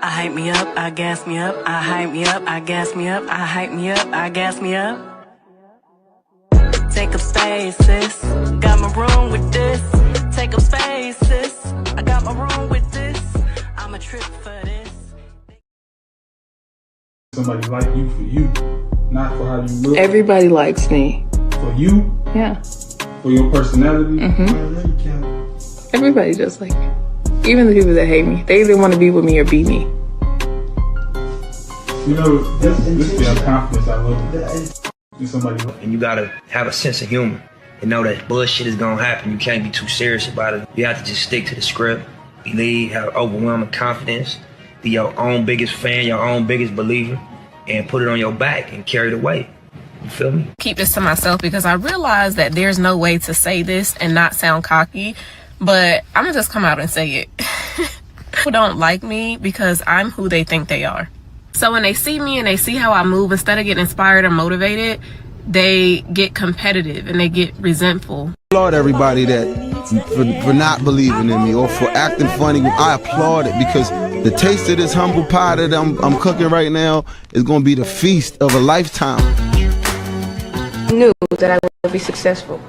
I hype me up, I gas me up, I hype me up, I gas me up, I hype me up, I gas me up. Take up space, sis. Got my room with this. Take up space, sis. I got my room with this. I'm a trip for this. Somebody like you for you, not for how you look. Everybody likes me. For you? Yeah. For your personality? Everybody does like me. Even the people that hate me. They either want to be with me or beat me. You know, this damn confidence, I love it. And you gotta have a sense of humor and know that bullshit is gonna happen. You can't be too serious about it. You have to just stick to the script, believe, have overwhelming confidence, be your own biggest fan, your own biggest believer, and put it on your back and carry the weight. You feel me? Keep this to myself because I realize that there's no way to say this and not sound cocky, but I'm gonna just come out and say it. People don't like me because I'm who they think they are. So when they see me and they see how I move, instead of getting inspired or motivated, they get competitive and they get resentful. I applaud everybody that for not believing in me or for acting funny. I applaud it because the taste of this humble pie that I'm cooking right now is going to be the feast of a lifetime. I knew that I would be successful.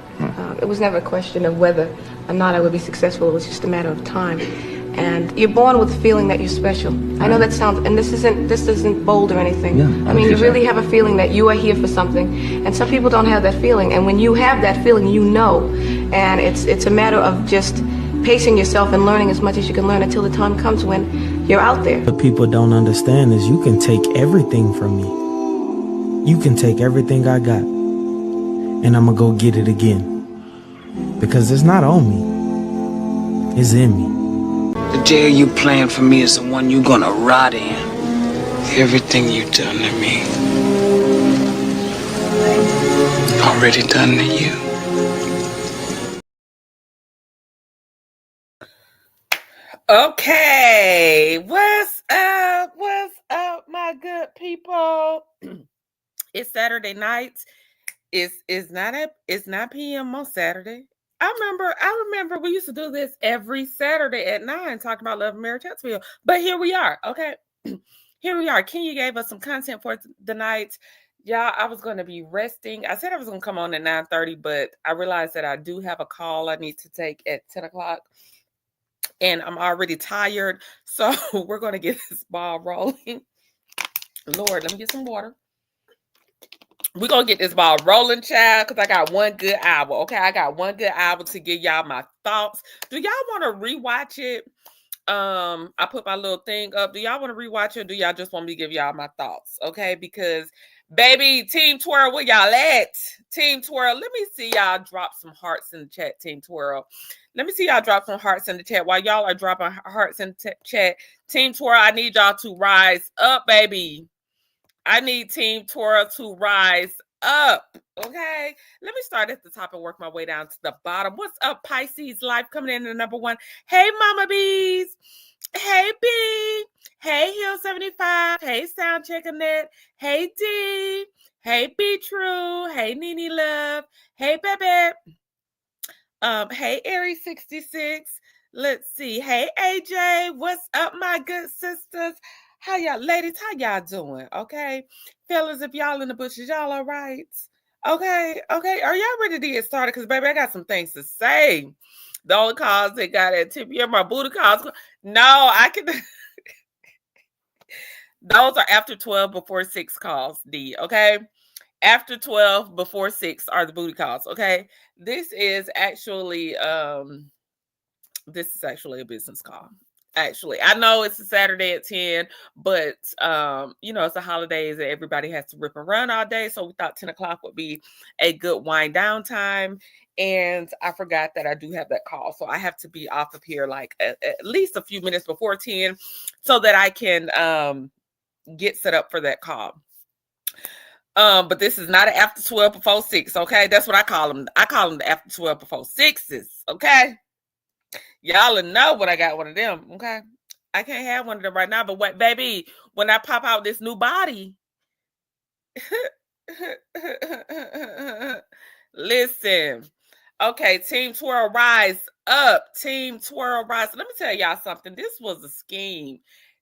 It was never a question of whether or not I would be successful. It was just a matter of time. And you're born with the feeling that you're special. I know that sounds, and this isn't bold or anything. I mean, you really have a feeling that you are here for something, and some people don't have that feeling. And when you have that feeling, you know. And it's a matter of just pacing yourself and learning as much as you can learn until the time comes when you're out there. What people don't understand is you can take everything from me. You can take everything I got, and I'm gonna go get it again. Because it's not on me, it's in me. The jail you plan for me is the one you gonna rot in. Everything you done to me, already done to you. Okay, what's up? What's up, my good people? It's Saturday night. It's 9 p.m. on Saturday. I remember we used to do this every Saturday at 9, talking about love and marriage, Huntsville. But here we are, okay? Here we are. Kenya gave us some content for the night. Y'all, I was going to be resting. I said I was going to come on at 9:30, but I realized that I do have a call I need to take at 10 o'clock. And I'm already tired. So we're going to get this ball rolling. Lord, let me get some water. We're going to get this ball rolling, child, because I got one good hour, okay? I got one good hour to give y'all my thoughts. Do y'all want to rewatch it? I put my little thing up. Do y'all want to rewatch it, or do y'all just want me to give y'all my thoughts, okay? Because, baby, Team Twirl, where y'all at? Team Twirl, let me see y'all drop some hearts in the chat, Team Twirl. Let me see y'all drop some hearts in the chat. While y'all are dropping hearts in the chat, Team Twirl, I need y'all to rise up, baby. I need Team Twirl to rise up, okay? Let me start at the top and work my way down to the bottom. What's up, Pisces Life coming in at number 1? Hey, Mama Bees. Hey, B. Hey, Hill 75. Hey, Sound Check Annette. Hey, D. Hey, Be True. Hey, Nene Love. Hey, Bebe. Hey, Aries 66. Let's see. Hey, AJ. What's up, my good sisters? How y'all, ladies, how y'all doing? Okay. Fellas, if y'all in the bushes, y'all all right? Okay. Are y'all ready to get started? Because, baby, I got some things to say. The only calls they got at tip here, my booty calls. No, I can. Those are after 12 before 6 calls, D. Okay. After 12 before 6 are the booty calls. Okay. This is actually a business call. Actually, I know it's a Saturday at 10, but it's the holidays and everybody has to rip and run all day. So we thought 10 o'clock would be a good wind down time. And I forgot that I do have that call. So I have to be off of here like at least a few minutes before 10 so that I can get set up for that call. But this is not an after 12 before 6. Okay. That's what I call them. I call them the after 12 before 6s. Okay. Y'all know when I got one of them, okay? I can't have one of them right now, but what, baby, when I pop out this new body, listen, okay, Team Twirl, rise up. Team Twirl, rise. Let me tell y'all something. This was a scheme.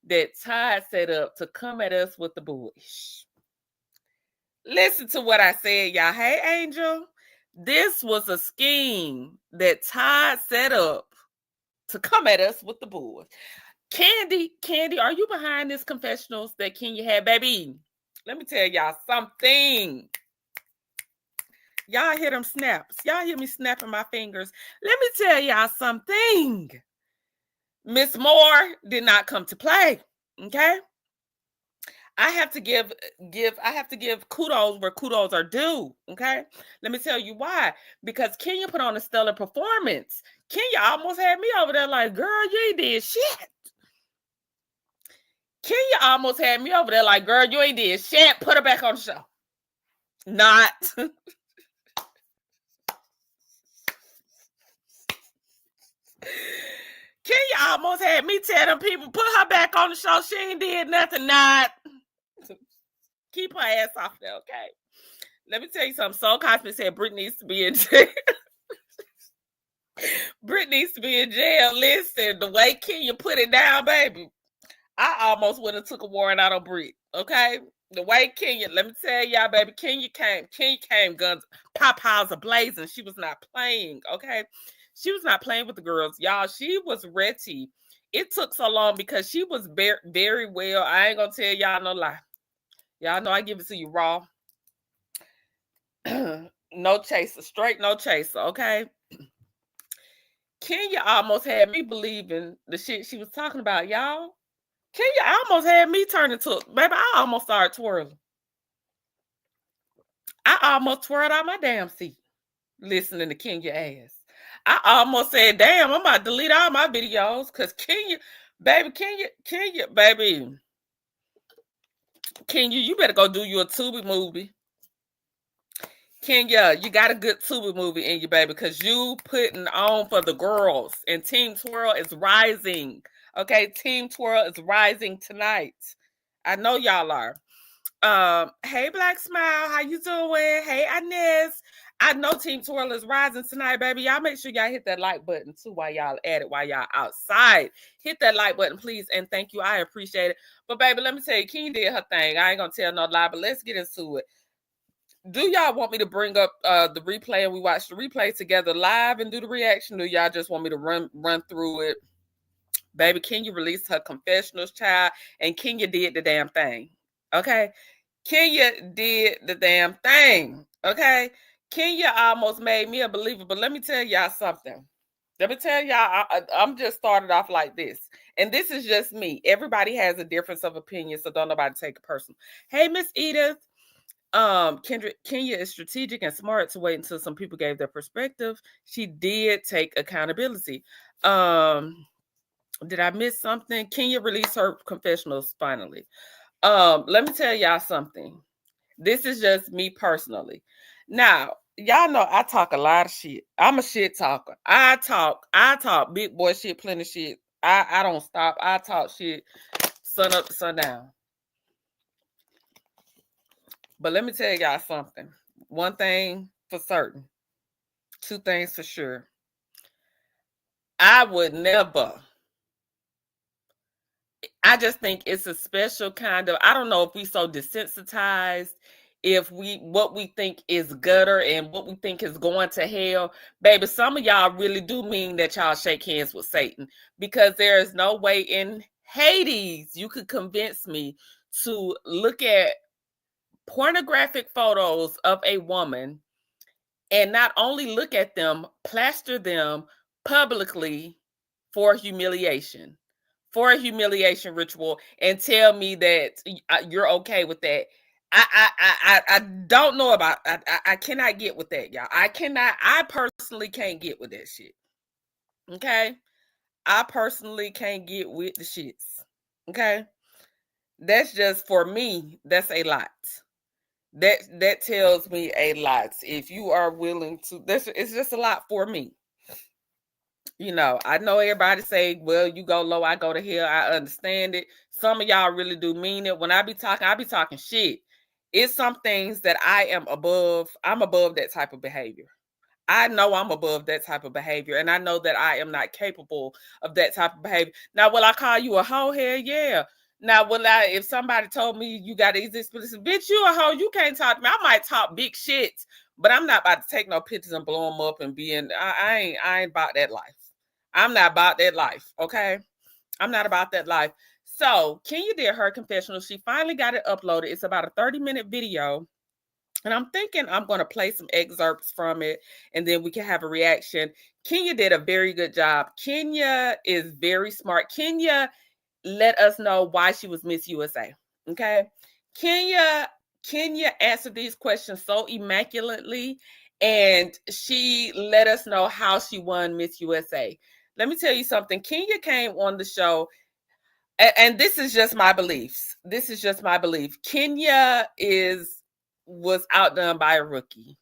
that Todd set up to come at us with the bullshit. Listen to what I said, y'all. Hey, Angel. This was a scheme that Todd set up to come at us with the bull. Candy, are you behind this confessionals that Kenya had, baby? Let me tell y'all something. Y'all hear them snaps. Y'all hear me snapping my fingers. Let me tell y'all something. Miss Moore did not come to play. Okay. I have to give kudos where kudos are due. Okay. Let me tell you why. Because Kenya put on a stellar performance. Kenya almost had me over there like, girl, you ain't did shit. Kenya almost had me over there like, girl, you ain't did shit. Put her back on the show. Not. Kenya almost had me tell them people, put her back on the show. She ain't did nothing. Not. Keep her ass off there, okay? Let me tell you something. Soul Cosmic said Britt needs to be in jail. Britt needs to be in jail. Listen, the way Kenya put it down, baby, I almost would have took a warrant out on Britt, okay? The way Kenya, let me tell y'all, baby, Kenya came guns, pop-piles a blazing. She was not playing, okay? She was not playing with the girls. Y'all, she was ready. It took so long because she was very, very well. I ain't going to tell y'all no lie. Y'all know I give it to you raw. No chaser. Straight no chaser, okay? Kenya almost had me believing the shit she was talking about, y'all. Kenya almost had me turn into, baby, I almost started twirling. I almost twirled out my damn seat listening to Kenya ass. I almost said, damn, I'm about to delete all my videos because Kenya, Kenya, you better go do you a Tubi movie. Kenya, you got a good Tubi movie in you, baby, because you putting on for the girls. And Team Twirl is rising. Okay, Team Twirl is rising tonight. I know y'all are. Hey, Black Smile, how you doing? Hey, Inez. I know Team Twirl is rising tonight, baby. Y'all make sure y'all hit that like button, too, while y'all at it, while y'all outside. Hit that like button, please, and thank you. I appreciate it. But, baby, let me tell you, Kenya did her thing. I ain't going to tell no lie, but let's get into it. Do y'all want me to bring up the replay and we watch the replay together live and do the reaction? Or y'all just want me to run through it? Baby, Kenya released her confessionals, child, and Kenya did the damn thing. Okay? Kenya did the damn thing. Okay? Kenya almost made me a believer, but let me tell y'all something. Let me tell y'all, I'm just started off like this. And this is just me. Everybody has a difference of opinion, so don't nobody take it personal. Hey, Miss Edith. Kenya is strategic and smart to wait until some people gave their perspective. She did take accountability. Did I miss something? Kenya released her confessionals finally. Let me tell y'all something. This is just me personally. Now, y'all know I talk a lot of shit. I'm a shit talker. I talk big boy shit, plenty of shit. I don't stop. I talk shit sun up to sundown. But let me tell y'all something. One thing for certain. Two things for sure. I would never. I just think it's a special kind of, I don't know if we so desensitized, if what we think is gutter and what we think is going to hell. Baby, some of y'all really do mean that y'all shake hands with Satan, because there is no way in Hades you could convince me to look at pornographic photos of a woman and not only look at them, plaster them publicly for humiliation, for a humiliation ritual, and tell me that you're okay with that. I don't know about, I cannot get with that, y'all. I personally can't get with that shit. Okay? I personally can't get with the shits. Okay? That's just, for me, that's a lot. That tells me a lot. If you are willing to, it's just a lot for me. You know, I know everybody say, well, you go low, I go to hell. I understand it. Some of y'all really do mean it. When I be talking shit. It's some things that I'm above that type of behavior. I know I'm above that type of behavior, and I know that I am not capable of that type of behavior. Now, will I call you a hoe? Hell yeah. Now, if somebody told me you got these explicit, bitch, you a hoe, you can't talk to me. I might talk big shit, but I'm not about to take no pictures and blow them up and be in. I ain't about that life. I'm not about that life. Okay, I'm not about that life. So Kenya did her confessional. She finally got it uploaded. It's about a 30-minute video. And I'm thinking I'm going to play some excerpts from it and then we can have a reaction. Kenya did a very good job. Kenya is very smart. Kenya let us know why she was Miss USA. Okay. Kenya answered these questions so immaculately, and she let us know how she won Miss USA. Let me tell you something. Kenya came on the show, and this is just my beliefs. This is just my belief. Kenya was outdone by a rookie.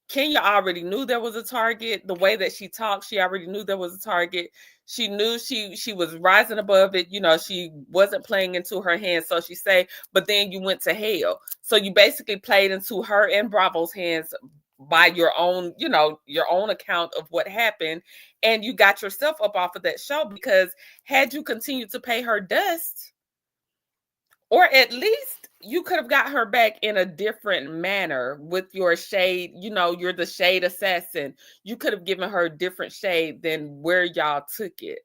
Kenya already knew there was a target. The way that she talked, she already knew there was a target. She knew she was rising above it. You know, she wasn't playing into her hands, so she say, but then you went to hell. So you basically played into her and Bravo's hands by your own, your own account of what happened. And you got yourself up off of that show, because had you continued to pay her dust, or at least you could have got her back in a different manner with your shade. You're the shade assassin. You could have given her a different shade than where y'all took it.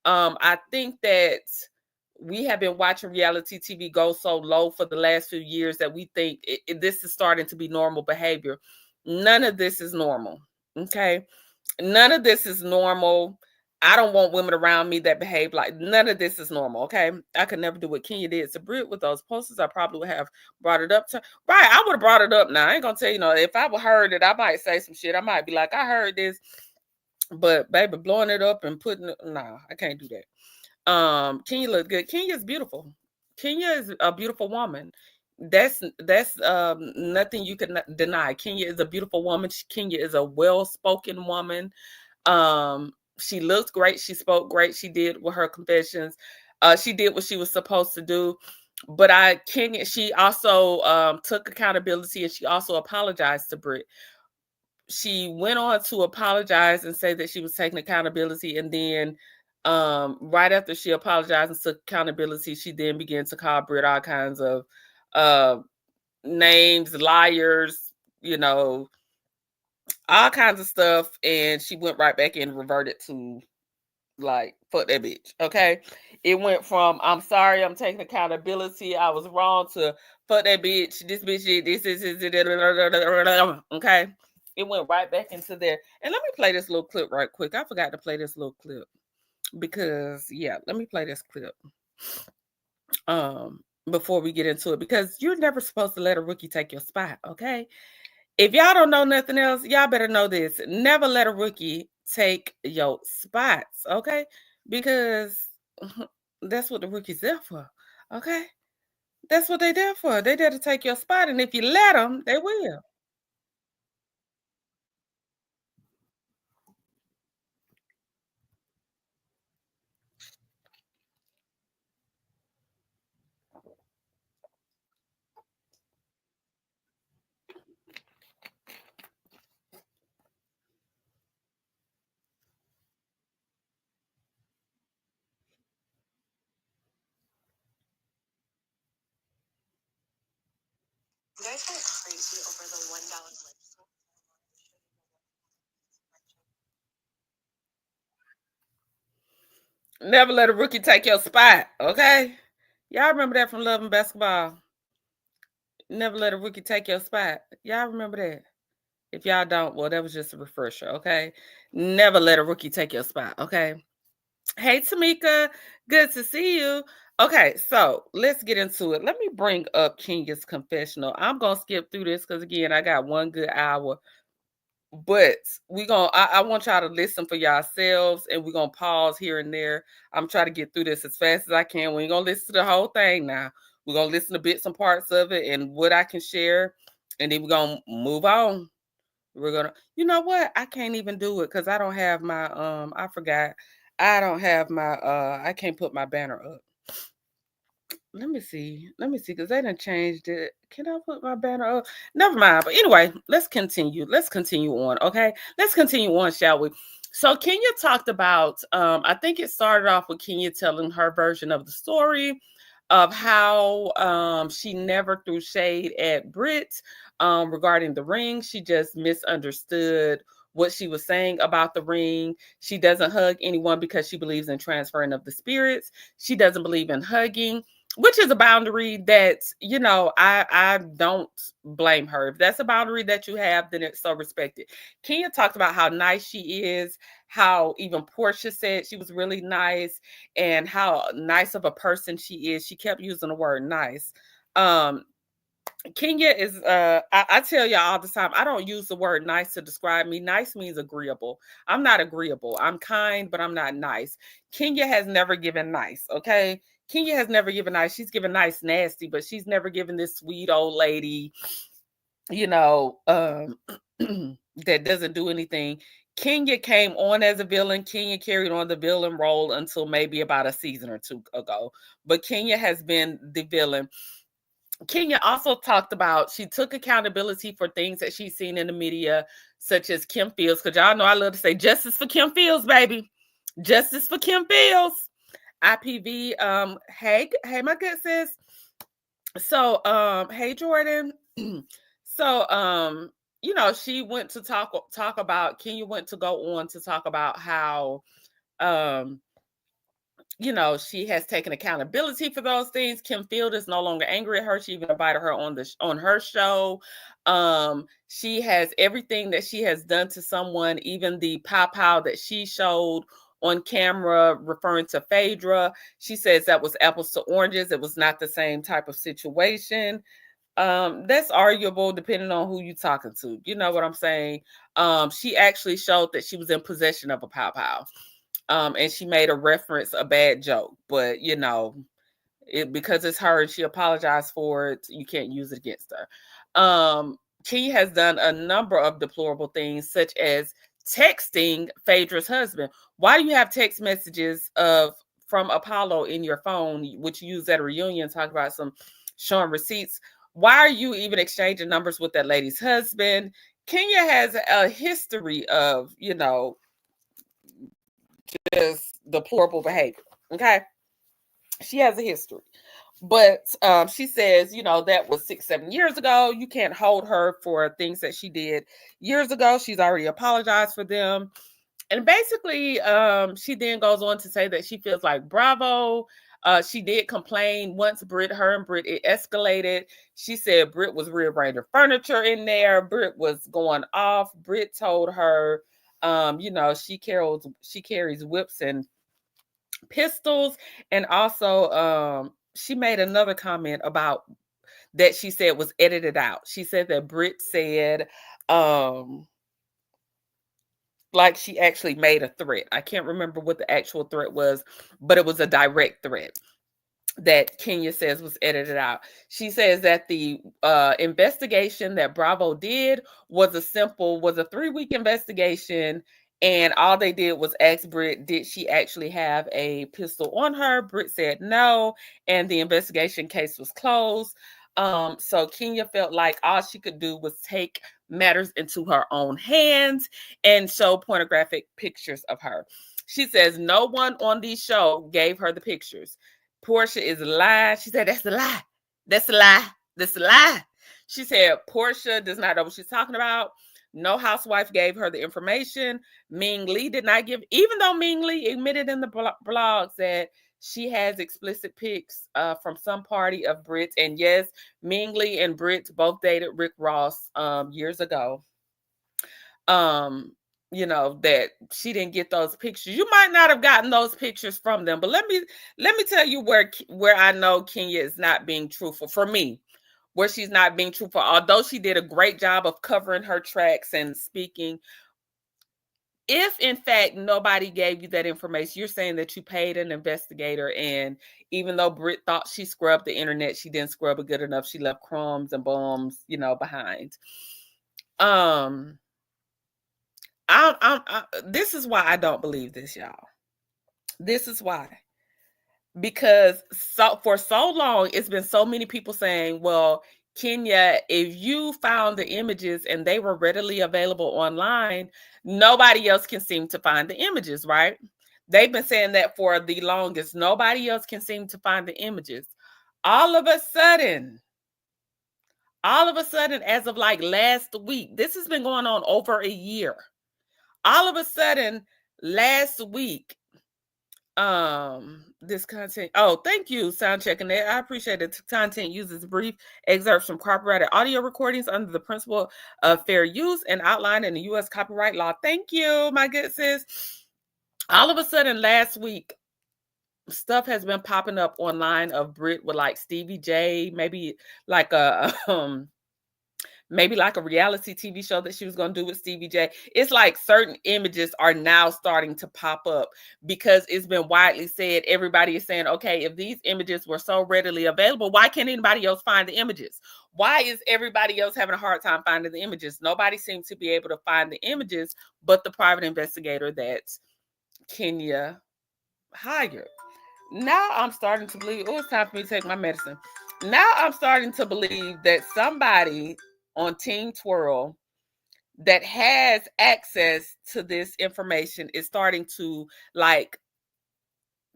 I think that we have been watching reality TV go so low for the last few years that we think this is starting to be normal behavior. None of this is normal. Okay. None of this is normal. I don't want women around me that behave like, none of this is normal. Okay. I could never do what Kenya did to Brit with those posters. I probably would have brought it up to, right. I would have brought it up now. I ain't gonna tell you, if I would heard it, I might say some shit. I might be like, I heard this, but baby, blowing it up and putting it, nah, I can't do that. Kenya looked good. Kenya's beautiful. Kenya is a beautiful woman. That's nothing you can deny. Kenya is a beautiful woman. Kenya is a well-spoken woman. She looked great. She spoke great. She did with her confessions. She did what she was supposed to do. But Kenya, she also took accountability, and she also apologized to Brit. She went on to apologize and say that she was taking accountability, and then right after she apologized and took accountability, she then began to call Brit all kinds of names, liars, all kinds of stuff, and she went right back and reverted to like, fuck that bitch. Okay, it went from I'm sorry, I'm taking accountability, I was wrong, to fuck that bitch, this bitch, this is okay. It went right back into there. And let me play this little clip right quick. I forgot to play this little clip because let me play this clip before we get into it, because you're never supposed to let a rookie take your spot. Okay. If y'all don't know nothing else, y'all better know this. Never let a rookie take your spots, okay? Because that's what the rookie's there for, okay? That's what they're there for. They're there to take your spot, and if you let them, they will. You guys went crazy over the $1 lip. Never let a rookie take your spot, okay? Y'all remember that from Love and Basketball? Never let a rookie take your spot. Y'all remember that? If y'all don't, well, that was just a refresher, okay? Never let a rookie take your spot, okay? Hey, Tamika, good to see you. Okay, so let's get into it. Let me bring up Kenya's confessional. I'm gonna skip through this because again, I got 1 good hour. But I want y'all to listen for yourselves, and we're gonna pause here and there. I'm trying to get through this as fast as I can. We ain't gonna listen to the whole thing now. We're gonna listen to bits and parts of it and what I can share, and then we're gonna move on. We're gonna, you know what? I can't even do it because I don't have my I forgot. I don't have my I can't put my banner up. Let me see, because they done changed it. Can I put my banner up? Never mind. But anyway, let's continue on. Okay, let's continue on, shall we? So Kenya talked about I think it started off with Kenya telling her version of the story. of how she never threw shade at Brit regarding the ring. She just misunderstood what she was saying about the ring. She doesn't hug anyone because she believes in transferring of the spirits. She doesn't believe in hugging, which is a boundary that, you know, I don't blame her. If that's a boundary that you have, then it's so respected. Kenya talked about how nice she is, how even Portia said she was really nice, and how nice of a person she is. She kept using the word nice. Kenya is I tell y'all all the time, I don't use the word nice to describe me. Nice means agreeable. I'm not agreeable. I'm kind, but I'm not nice. Kenya has never given nice, okay? Kenya has never given nice. She's given nice nasty, but she's never given this sweet old lady, you know, that doesn't do anything. Kenya came on as a villain. Kenya carried on the villain role until maybe about a season or two ago. But Kenya has been the villain. Kenya also talked about she took accountability for things that she's seen in the media, such as Kim Fields, because y'all know I love to say justice for Kim Fields, baby. Justice for Kim Fields. IPV, hey, my good sis. So, hey, Jordan. So, you know, she went to talk about, Kenya went to go on to talk about how, you know, she has taken accountability for those things. Kim Field is no longer angry at her. She even invited her on her show. She has everything that she has done to someone, even the pow that she showed on camera referring to Phaedra. She says that was apples to oranges. It was not the same type of situation. That's arguable depending on who you're talking to. You know what I'm saying? She actually showed that she was in possession of a pow. And she made a bad joke, but you know, because it's her and she apologized for it, you can't use it against her. Kenya has done a number of deplorable things, such as texting Phaedra's husband. Why do you have text messages from Apollo in your phone, which you used at a reunion, talk about some showing receipts? Why are you even exchanging numbers with that lady's husband? Kenya has a history of, you know, just deplorable behavior. Okay. She has a history. But she says, you know, that was 6-7 years ago. You can't hold her for things that she did years ago. She's already apologized for them. And basically, she then goes on to say that she feels like Bravo. She did complain once her and Britt, it escalated. She said Britt was rearranging furniture in there. Britt was going off. Britt told her, you know, she carries whips and pistols. And also, she made another comment about that she said was edited out. She said that Britt said, like she actually made a threat. I can't remember what the actual threat was, but it was a direct threat that Kenya says was edited out. She says that the investigation that Bravo did was a 3-week investigation, and all they did was ask Britt, did she actually have a pistol on her? Britt said no, and the investigation case was closed. So Kenya felt like all she could do was take matters into her own hands and show pornographic pictures of her. She says no one on the show gave her the pictures. Portia is lying. She said, that's a lie. That's a lie. That's a lie. She said, Portia does not know what she's talking about. No housewife gave her the information. Ming Lee did not give, even though Ming Lee admitted in the blogs that she has explicit pics from some party of Brit. And yes, Ming Lee and Brit both dated Rick Ross years ago. You know, that she didn't get those pictures. You might not have gotten those pictures from them, but let me tell you where I know Kenya is not being truthful. For me, where she's not being truthful, although she did a great job of covering her tracks and speaking. If in fact nobody gave you that information, you're saying that you paid an investigator, and even though Britt thought she scrubbed the internet, she didn't scrub it good enough. She left crumbs and bombs, you know, behind. This is why I don't believe this, y'all. This is why. Because for so long, it's been so many people saying, well, Kenya, if you found the images and they were readily available online, nobody else can seem to find the images, right? They've been saying that for the longest. Nobody else can seem to find the images. all of a sudden, as of like last week, this has been going on over a year. All of a sudden, last week, this content, oh, thank you, sound checking that. I appreciate it. Content uses brief excerpts from copyrighted audio recordings under the principle of fair use and outlined in the U.S. copyright law. Thank you, my good sis. All of a sudden, last week, stuff has been popping up online of Brit with like Stevie J, maybe like a maybe like a reality TV show that she was going to do with Stevie J. It's like certain images are now starting to pop up because it's been widely said. Everybody is saying, okay, if these images were so readily available, why can't anybody else find the images? Why is everybody else having a hard time finding the images? Nobody seems to be able to find the images but the private investigator that Kenya hired. Now I'm starting to believe, oh, it's time for me to take my medicine. Now I'm starting to believe that somebody on Team Twirl that has access to this information is starting to like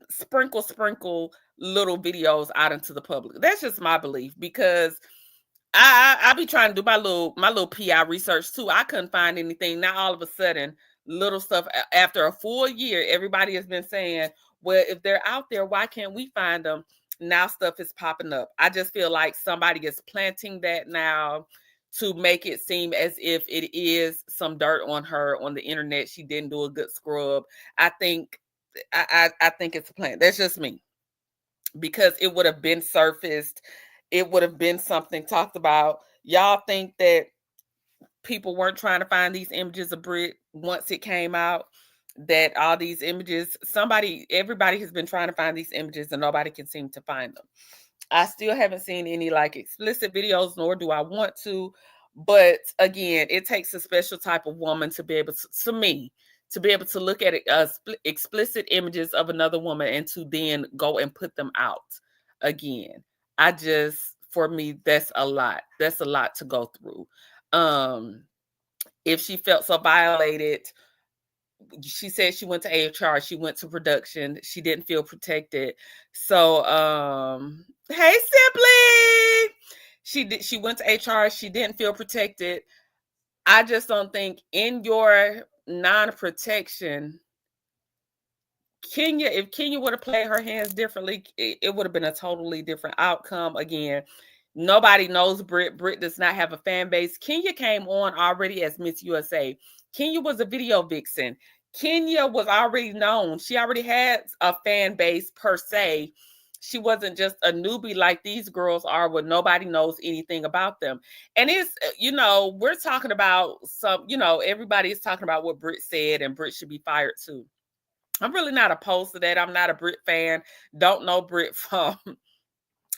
sprinkle little videos out into the public. That's just my belief, because I be trying to do my little PI research too. I couldn't find anything. Now all of a sudden, little stuff after a full year, everybody has been saying, well, if they're out there, why can't we find them? Now stuff is popping up. I just feel like somebody is planting that now to make it seem as if it is some dirt on her on the internet. She didn't do a good scrub. I think it's a plant. That's just me, because it would have been surfaced. It would have been something talked about. Y'all think that people weren't trying to find these images of Brit once it came out? That all these images, everybody has been trying to find these images and nobody can seem to find them. I still haven't seen any like explicit videos, nor do I want to. But again, it takes a special type of woman to be able to be able to look at explicit images of another woman and to then go and put them out again. For me, that's a lot. That's a lot to go through. If she felt so violated, she said she went to HR, she went to production, she didn't feel protected. So, hey, Simply, she went to HR, she didn't feel protected. I just don't think in your non-protection, if Kenya would have played her hands differently, it would have been a totally different outcome. Again, nobody knows Brit. Brit does not have a fan base. Kenya came on already as Miss USA. Kenya was a video vixen. Kenya was already known. She already had a fan base per se. She wasn't just a newbie like these girls are, where nobody knows anything about them. And it's, we're talking about everybody is talking about what Brit said, and Brit should be fired too. I'm really not opposed to that. I'm not a Brit fan. Don't know Brit from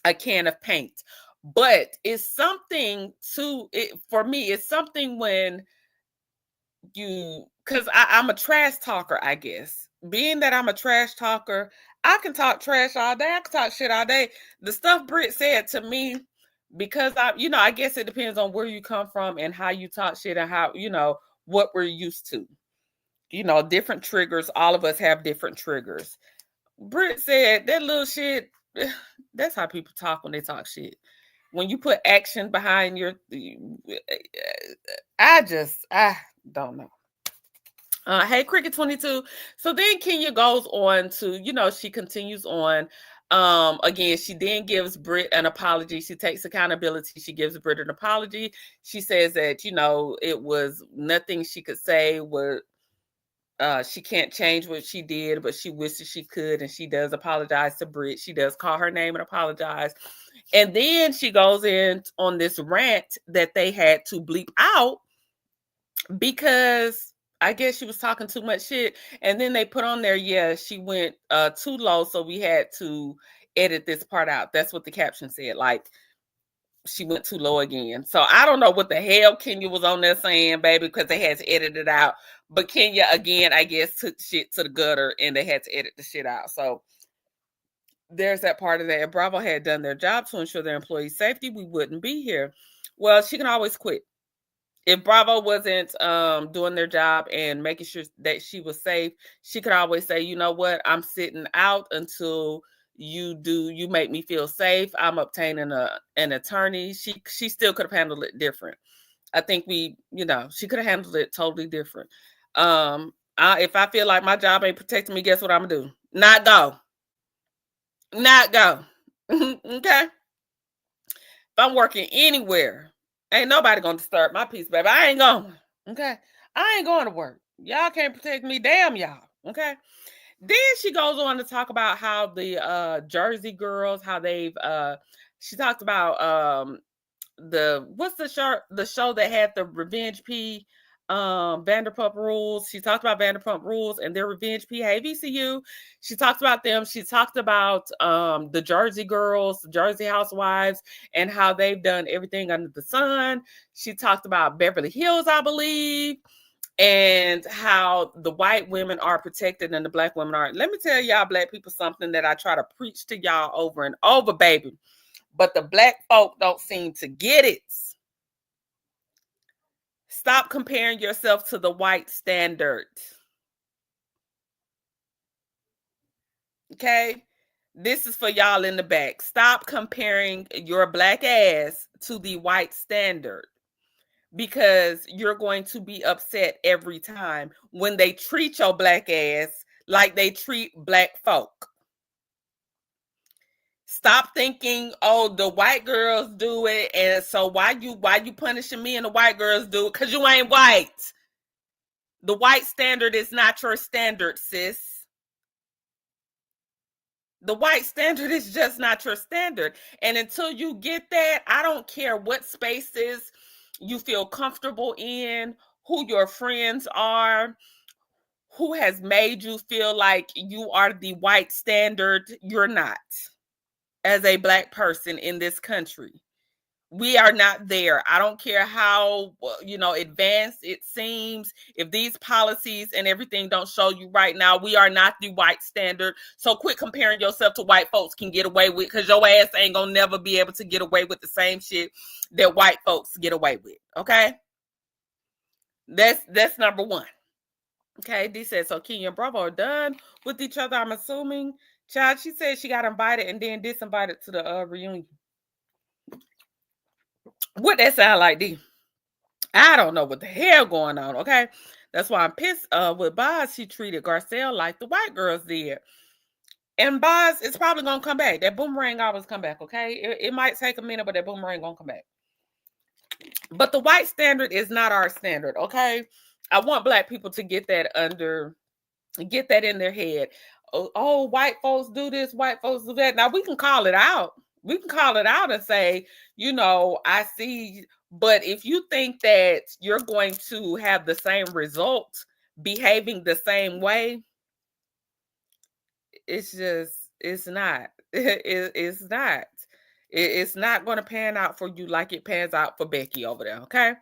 a can of paint. But it's something for me, it's something when because I'm a trash talker, I guess. Being that I'm a trash talker, I can talk trash all day. I can talk shit all day. The stuff Brit said to me, because I guess it depends on where you come from and how you talk shit and how, what we're used to. Different triggers. All of us have different triggers. Brit said that little shit. That's how people talk when they talk shit. When you put action behind I don't know. Hey, Cricket 22. So then Kenya goes on to, she continues on. Again, she then gives Brit an apology. She takes accountability. She gives Brit an apology. She says that, it was nothing she could say she can't change what she did, but she wishes she could, and she does apologize to Brit. She does call her name and apologize. And then she goes in on this rant that they had to bleep out because I guess she was talking too much shit. And then they put on there, she went too low, so we had to edit this part out. That's what the caption said. Like, she went too low again. So I don't know what the hell Kenya was on there saying, baby, because they had to edit it out. But Kenya, again, I guess, took shit to the gutter and they had to edit the shit out. So there's that part of that. If Bravo had done their job to ensure their employees' safety, we wouldn't be here. Well, she can always quit. If Bravo wasn't doing their job and making sure that she was safe, she could always say, you know what, I'm sitting out until, You make me feel safe. I'm obtaining an attorney. She still could have handled it different. I think she could have handled it totally different. If I feel like my job ain't protecting me, guess what I'm gonna do? Not go. Not go. Okay. If I'm working anywhere, ain't nobody gonna disturb my peace, baby. I ain't going. Okay. I ain't going to work. Y'all can't protect me. Damn y'all. Okay. Then she goes on to talk about how the Jersey girls, how they've she talked about what's the show that had the Revenge P Vanderpump Rules. She talked about Vanderpump Rules and their Revenge P. Hey VCU. She talked about them. She talked about the Jersey girls, the Jersey housewives, and how they've done everything under the sun. She talked about Beverly Hills, I believe, and how the white women are protected and the black women aren't. Let me tell y'all black people something that I try to preach to y'all over and over, baby. But the black folk don't seem to get it. Stop comparing yourself to the white standard. Okay? This is for y'all in the back. Stop comparing your black ass to the white standard, because you're going to be upset every time when they treat your black ass like they treat black folk. Stop thinking, oh, the white girls do it, and so why you punishing me and the white girls do it? Because you ain't white. The white standard is not your standard, sis. The white standard is just not your standard. And until you get that, I don't care what spaces you feel comfortable in, who your friends are, who has made you feel like you are the white standard. You're not. As a black person in this country, we are not there. I don't care how advanced it seems. If these policies and everything don't show you right now, we are not the white standard. So quit comparing yourself to white folks can get away with, because your ass ain't gonna never be able to get away with the same shit that white folks get away with. Okay, that's number one. Okay, D said, so Kenya and Bravo are done with each other, I'm assuming. Child, she said she got invited and then disinvited to the reunion. What that sound like, D? I don't know what the hell going on, okay? That's why I'm pissed with Boz. She treated Garcelle like the white girls did. And Boz is probably going to come back. That boomerang always come back, okay? It might take a minute, but that boomerang going to come back. But the white standard is not our standard, okay? I want black people to get that in their head. Oh, white folks do this, white folks do that. Now we can call it out. We can call it out and say, I see. But if you think that you're going to have the same result behaving the same way, it's not. It's not. It's not going to pan out for you like it pans out for Becky over there, okay?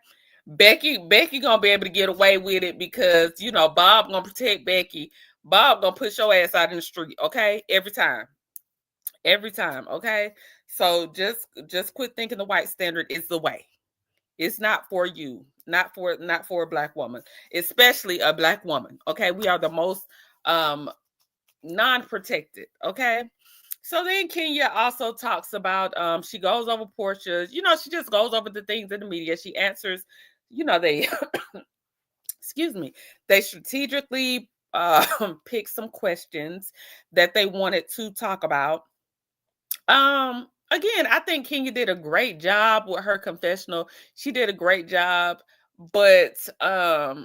Becky gonna be able to get away with it because Bob gonna protect Becky. Bob gonna push your ass out in the street, okay? Every time, okay? So just quit thinking the white standard is the way. It's not for you, not for a black woman, especially a black woman. Okay, we are the most non-protected. Okay. So then Kenya also talks about she goes over Portia's, she just goes over the things in the media. She answers, they excuse me, they strategically pick some questions that they wanted to talk about. Again, I think Kenya did a great job with her confessional. She did a great job, but I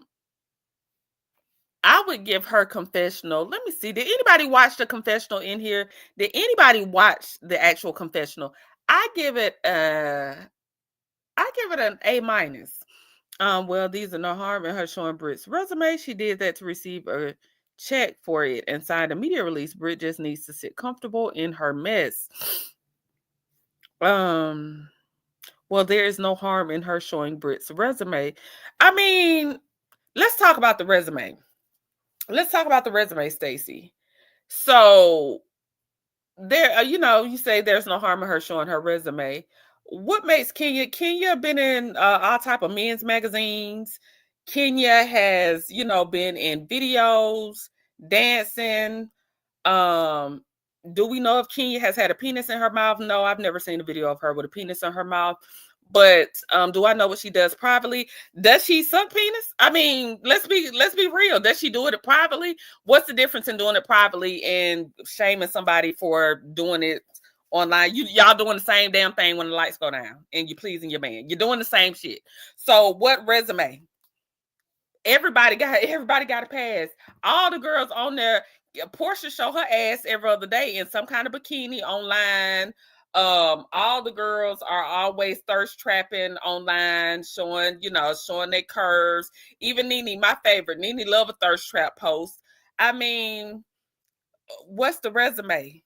would give her confessional. Let me see. Did anybody watch the confessional in here? Did anybody watch the actual confessional? I give it an A-. Well, these are no harm in her showing Britt's resume. She did that to receive a check for it and signed a media release. Britt just needs to sit comfortable in her mess. Well, there is no harm in her showing Britt's resume. I mean, let's talk about the resume. Let's talk about the resume, Stacey. So there, you say there's no harm in her showing her resume. What makes Kenya been in all type of men's magazines. Kenya has, been in videos, dancing, Do we know if Kenya has had a penis in her mouth? No, I've never seen a video of her with a penis in her mouth. But do I know what she does privately? Does she suck penis? I mean, let's be real. Does she do it privately? What's the difference in doing it privately and shaming somebody for doing it online? Y'all doing the same damn thing when the lights go down and you're pleasing your man. You're doing the same shit. So what resume? Everybody got a pass. All the girls on there, Portia show her ass every other day in some kind of bikini online. All the girls are always thirst trapping online, showing their curves. Even Nene, my favorite, Nene love a thirst trap post. I mean, what's the resume?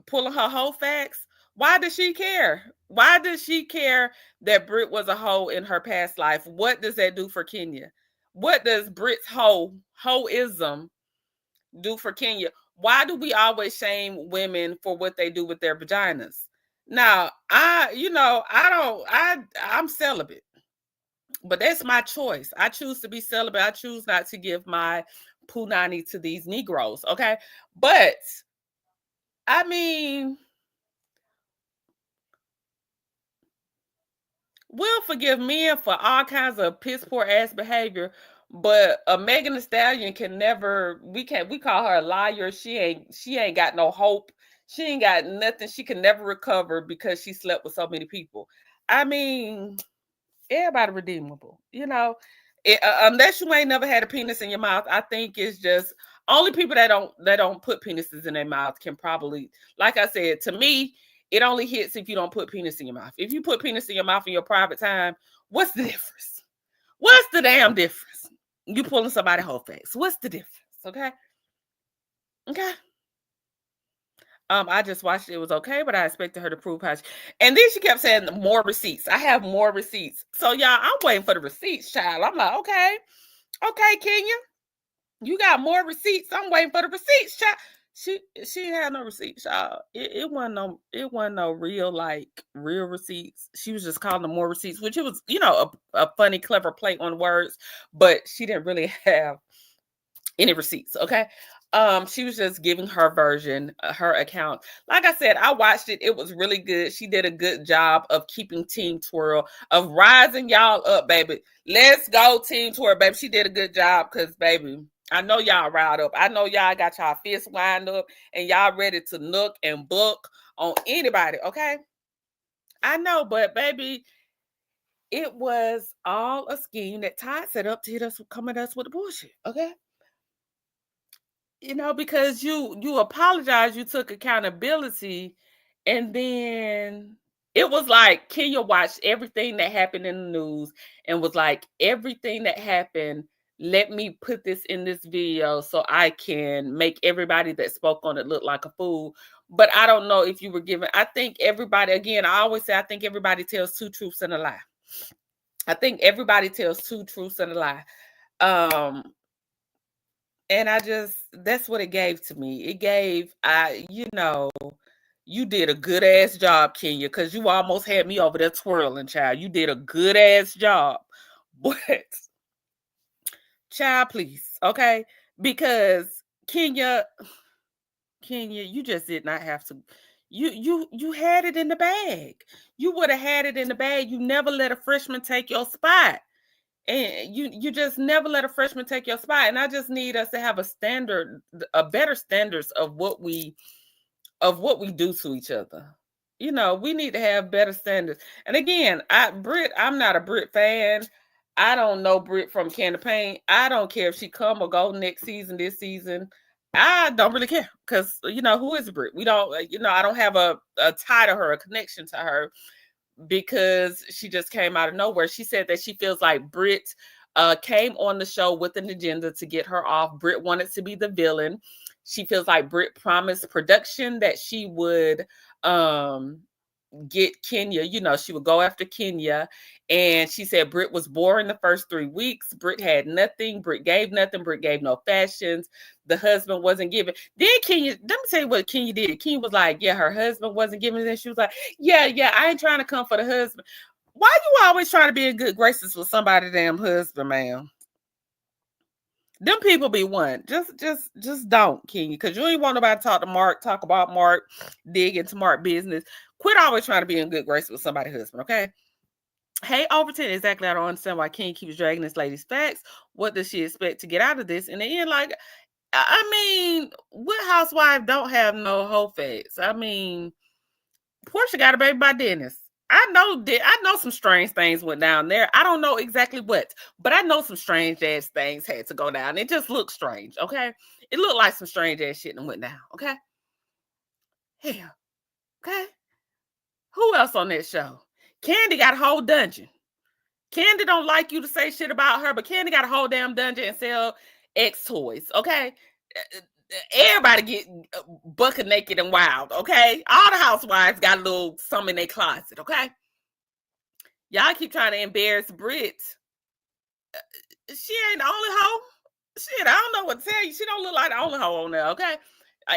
Pulling her whole facts. Why does she care? Why does she care that Brit was a hoe in her past life? What does that do for Kenya? What does Brit's hoism do for Kenya? Why do we always shame women for what they do with their vaginas? Now, I'm celibate, but that's my choice. I choose to be celibate. I choose not to give my punani to these Negroes. Okay. But I mean, we'll forgive men for all kinds of piss poor ass behavior, but a Megan Thee Stallion can never. We call her a liar. She ain't got no hope. She ain't got nothing. She can never recover because she slept with so many people. I mean, everybody redeemable, unless you ain't never had a penis in your mouth. I think it's just only people that don't put penises in their mouth can probably, like I said, to me, it only hits if you don't put penis in your mouth. If you put penis in your mouth in your private time, what's the difference? What's the damn difference? You pulling somebody's whole face. What's the difference? Okay. I just watched it was okay, but I expected her to prove how and then she kept saying more receipts. I have more receipts. So y'all, I'm waiting for the receipts, child. I'm like, okay, Kenya, you got more receipts. I'm waiting for the receipts, child. She had no receipts, y'all. It wasn't no real receipts. She was just calling them more receipts, which it was, a funny, clever play on words, but she didn't really have any receipts. Okay. She was just giving her version, her account. Like I said, I watched it. It was really good. She did a good job of keeping Team Twirl, of rising y'all up, baby. Let's go, Team Twirl, baby. She did a good job because, baby, I know y'all riled up. I know y'all got y'all fists lined up and y'all ready to nook and buck on anybody, okay? I know, but, baby, it was all a scheme that Todd set up to hit us, come at us with the bullshit, okay? Because you apologize, you took accountability, and then it was like Kenya watched everything that happened in the news and was like, everything that happened, let me put this in this video so I can make everybody that spoke on it look like a fool. But I don't know if you were given, I think everybody, again, I always say, I think everybody tells two truths and a lie. I think everybody tells two truths and a lie. And that's what it gave to me. It gave, you did a good ass job, Kenya, because you almost had me over there twirling, child. You did a good ass job. But, child, please, okay? Because Kenya, you just did not have to. You had it in the bag. You would have had it in the bag. You never let a freshman take your spot. And you just never let a freshman take your spot. And I just need us to have a better standards of what we do to each other. We need to have better standards. And again, I'm not a Brit fan. I don't know Brit from can of paint. I don't care if she come or go next season, this season. I don't really care because, who is Brit? We don't, I don't have a tie to her, a connection to her, because she just came out of nowhere. She said that she feels like Brit came on the show with an agenda to get her off. Brit wanted to be the villain. She feels like Brit promised production that she would get Kenya, she would go after Kenya. And she said Brit was boring the first 3 weeks. Brit had nothing. Brit gave nothing. Brit gave no fashions. The husband wasn't giving. Then Kenya, let me tell you what Kenya did. Kenya was like, yeah, her husband wasn't giving it. She was like, yeah, I ain't trying to come for the husband. Why you always trying to be in good graces with somebody's damn husband, ma'am? Them people be one. Just don't, Kenya, because you ain't want nobody to talk about Mark, dig into Mark business. Quit always trying to be in good grace with somebody's husband, okay? Hey, Overton, exactly. I don't understand why King keeps dragging this lady's facts. What does she expect to get out of this? In the end, like, I mean, what housewife don't have no whole facts? I mean, Portia got a baby by Dennis. I know some strange things went down there. I don't know exactly what, but I know some strange ass things had to go down. It just looked strange, okay? It looked like some strange ass shit and went down, okay? Hell, okay? Who else on that show? Candy got a whole dungeon. Candy don't like you to say shit about her, but Candy got a whole damn dungeon and sell X toys, okay? Everybody get bucket naked and wild, okay? All the housewives got a little something in their closet, okay? Y'all keep trying to embarrass Brit. She ain't the only hoe. Shit, I don't know what to tell you. She don't look like the only hoe on there, okay?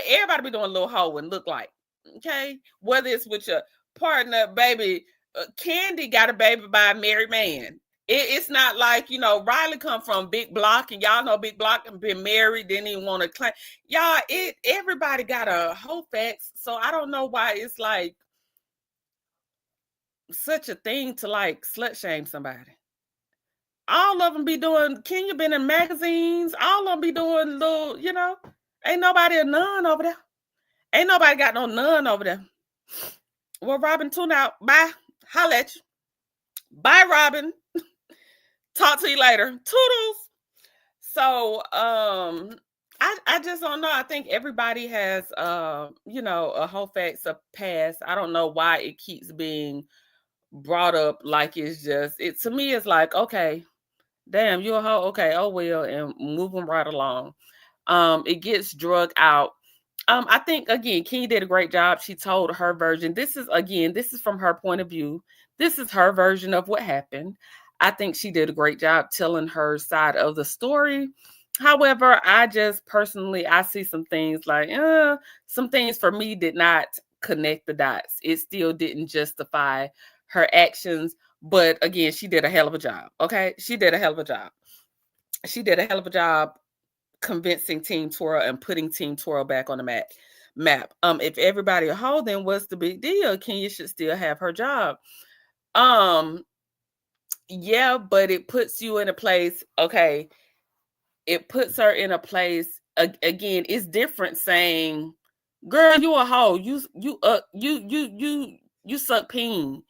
Everybody be doing a little hoe and look like, okay? Whether it's with your partner, baby. Candy got a baby by a married man. It's not like, Riley come from Big Block, and y'all know Big Block and been married, didn't even want to claim. Y'all, everybody got a whole facts, so I don't know why it's like such a thing to like slut shame somebody. All of them be doing, Kenya been in magazines, all of them be doing little, ain't nobody a nun over there. Ain't nobody got no nun over there. Well, Robin, tune out. Bye. Holla at you. Bye, Robin. Talk to you later. Toodles. So, I just don't know. I think everybody has, a whole facts of past. I don't know why it keeps being brought up like it's just, to me, it's like, okay, damn, you a hoe? Okay, oh well, and moving right along. It gets drug out. I think again, Key did a great job. She told her version. This is from her point of view. This is her version of what happened. I think she did a great job telling her side of the story. However, I just personally, I see some things like, some things for me did not connect the dots. It still didn't justify her actions. But again, she did a hell of a job. Okay. She did a hell of a job. She did a hell of a job convincing Team Twirl and putting Team Twirl back on the map. If everybody a hoe, then what's the big deal? Kenya should still have her job. Yeah, but it puts you in a place, okay. It puts her in a place again, it's different saying, girl, you a hoe. You suck peen.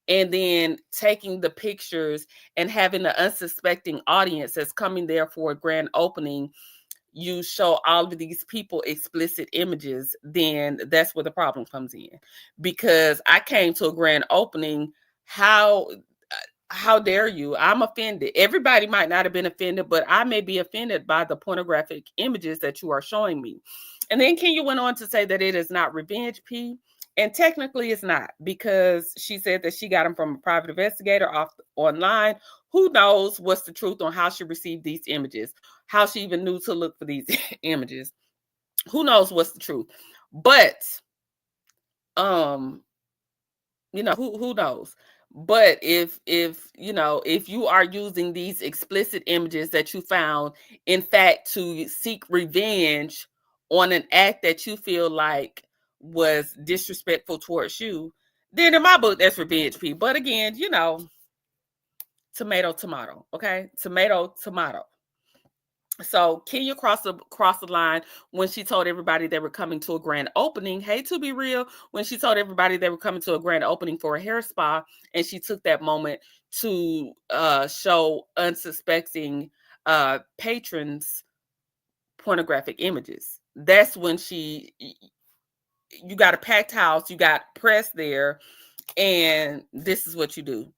And then taking the pictures and having an unsuspecting audience that's coming there for a grand opening, you show all of these people explicit images, then that's where the problem comes in. Because I came to a grand opening, how dare you? I'm offended. Everybody might not have been offended, but I may be offended by the pornographic images that you are showing me. And then Kenya went on to say that it is not revenge, P. And technically it's not, because she said that she got them from a private investigator online. Who knows what's the truth on how she received these images, how she even knew to look for these images. Who knows what's the truth? But, who knows? But if you are using these explicit images that you found, in fact, to seek revenge on an act that you feel like was disrespectful towards you, then in my book, that's revenge, P. But again, tomato, tomato, okay? Tomato, tomato. So Kenya crossed the line when she told everybody they were coming to a grand opening. Hey, to be real, when she told everybody they were coming to a grand opening for a hair spa, and she took that moment to show unsuspecting patrons pornographic images. That's when you got a packed house, you got press there, and this is what you do.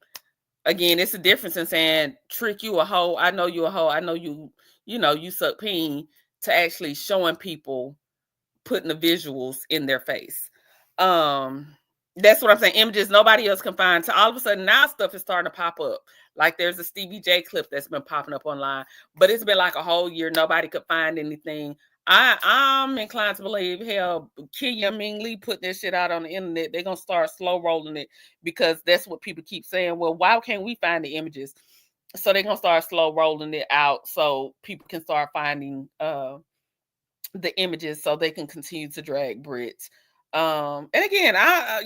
Again, it's a difference in saying, trick, you a hoe. I know you a hoe. I know you suck peen, to actually showing people, putting the visuals in their face. That's what I'm saying. Images nobody else can find. So all of a sudden now stuff is starting to pop up. Like there's a Stevie J clip that's been popping up online, but it's been like a whole year. Nobody could find anything. I'm inclined to believe, hell, Kenya Ming Lee put this shit out on the internet. They're going to start slow rolling it, because that's what people keep saying. Well, why can't we find the images? So they're gonna start slow rolling it out so people can start finding the images so they can continue to drag Brit. And again, I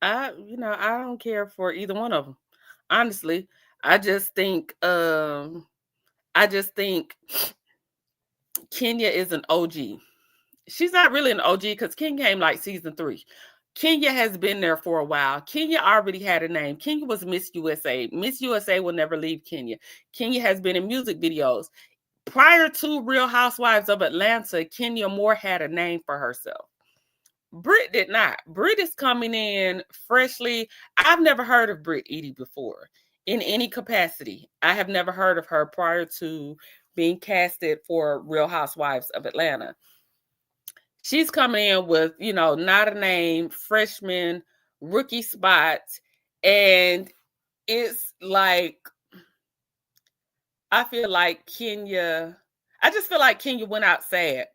don't care for either one of them. Honestly, I just think Kenya is an OG. She's not really an OG because Kenya came like season 3. Kenya has been there for a while. Kenya already had a name. Kenya was Miss USA. Miss USA will never leave Kenya. Kenya has been in music videos. Prior to Real Housewives of Atlanta, Kenya Moore had a name for herself. Brit did not. Brit is coming in freshly. I've never heard of Brit Eady before in any capacity. I have never heard of her prior to being casted for Real Housewives of Atlanta. She's coming in with, not a name, freshman, rookie spot. And it's like, I just feel like Kenya went out sad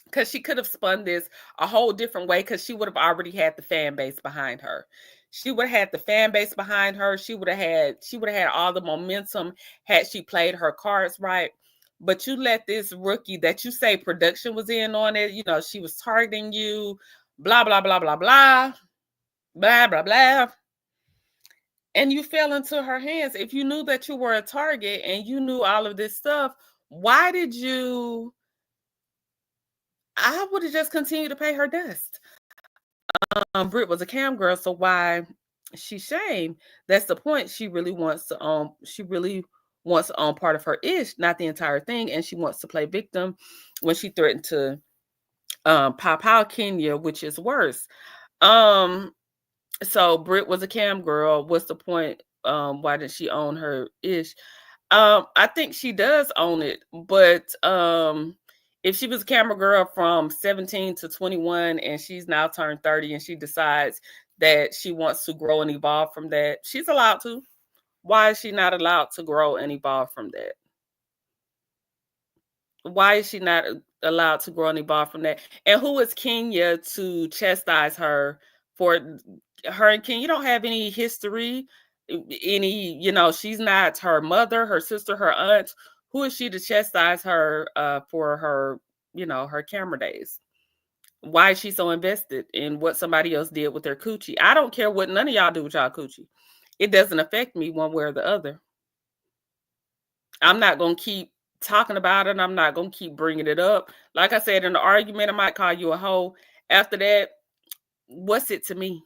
because she could have spun this a whole different way because she would have already had the fan base behind her. She would have had the fan base behind her. She would have had all the momentum had she played her cards right. But you let this rookie that you say production was in on it, she was targeting you, blah, blah, blah, blah, blah, blah, blah, blah. And you fell into her hands. If you knew that you were a target and you knew all of this stuff, why did you? I would have just continued to pay her dust. Brit was a cam girl, so why she shamed? That's the point. She really wants to own. She really wants to own part of her ish, not the entire thing, and she wants to play victim when she threatened to pop out Kenya, which is worse. So Brit was a cam girl. What's the point? Why did she own her ish? I think she does own it, but if she was a camera girl from 17 to 21 and she's now turned 30 and she decides that she wants to grow and evolve from that, she's allowed to. Why is she not allowed to grow and evolve from that? Why is she not allowed to grow and evolve from that? And who is Kenya to chastise her for? Her and Kenya don't have any history, she's not her mother, her sister, her aunt. Who is she to chastise her for her, her camera days? Why is she so invested in what somebody else did with their coochie? I don't care what none of y'all do with y'all coochie. It doesn't affect me one way or the other. I'm not going to keep talking about it. I'm not going to keep bringing it up. Like I said, in the argument, I might call you a hoe. After that, what's it to me?